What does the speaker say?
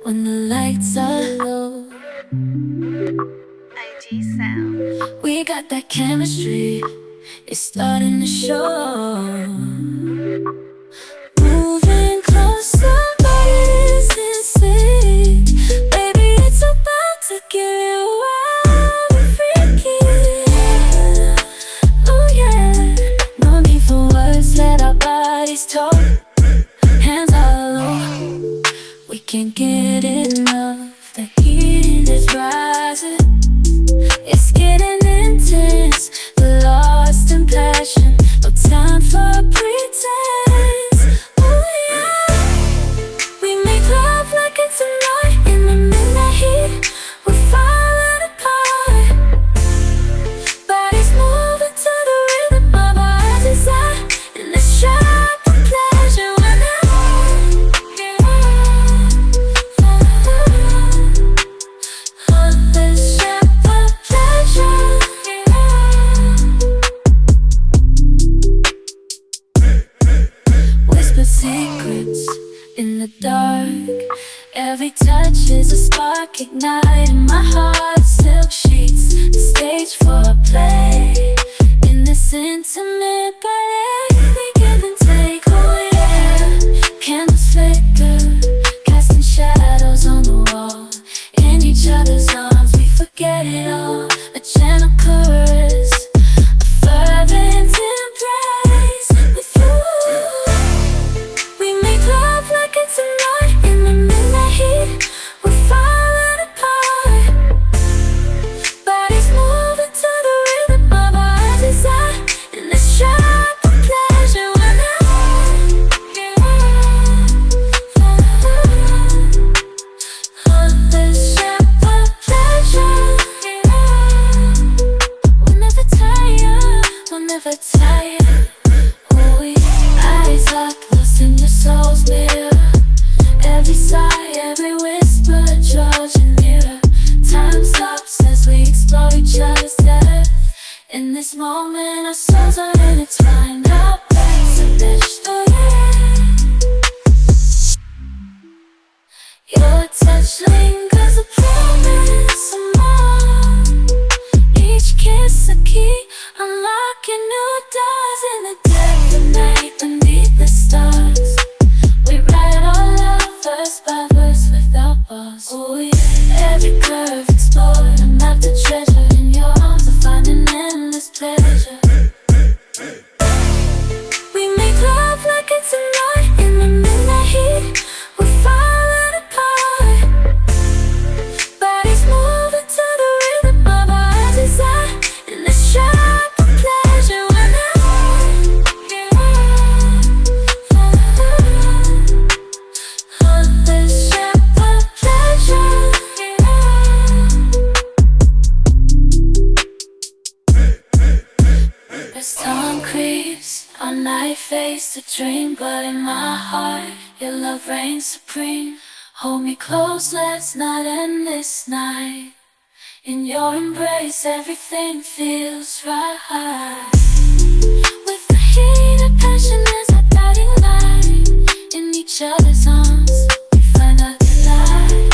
when the lights are low. IG sound. We got that chemistry, it's starting to show. Moving closer, but it isn't sweet. Baby, it's about to get you wild and freaky. Oh yeah, no need for words, let our bodies talk. Hands are low, we can't get enough. The heat is rising, it's getting intense. We're lost in passion, no time for pretense. Oh yeah, we make love like it's a night in the midnight heat. We're falling apart, bodies moving to the rhythm of our desire. In the sharp of pleasure when on this sharp of pleasure. Whisper secrets in the dark. Every touch is a spark igniting my heart. Silk sheets, the stage for a play. In this intimate ballet, we give and take. Oh yeah, candles flicker, casting shadows on the wall. In each other's arms, we forget it all. A gentle chorus, a fervent embrace with you. We make love like it's a night in the midnight heat. We're falling apart, bodies moving to the rhythm of our desire. In the sharp of pleasure when on this sharp of pleasure. We'll never tire, we'll never tire. Oh, we eyes locked, lost in your soul's mirror. Every sigh, every whisper draws you nearer. Time stops as we explore each other's depth. In this moment, our souls are intertwined. Our backs are meshed together. Your touch lingers, a promise of more. Each kiss a key, unlocking new doors. In the dead of night, beneath the stars, we write our love verse by verse without pause. Oh yeah, every curve explored, a map to treasure. In your arms I find an endless pleasure. We make love like it's a night in the midnight heat. We're falling apart, bodies moving to the rhythm of our desire. In the sharp of pleasure when on this sharp of pleasure. As dawn creeps, our night fades to dream. But in my heart, your love reigns supreme. Hold me close, let's not end this night. In your embrace, everything feels right. With the heat of passion as our guiding light. In each other's arms, we find our delight.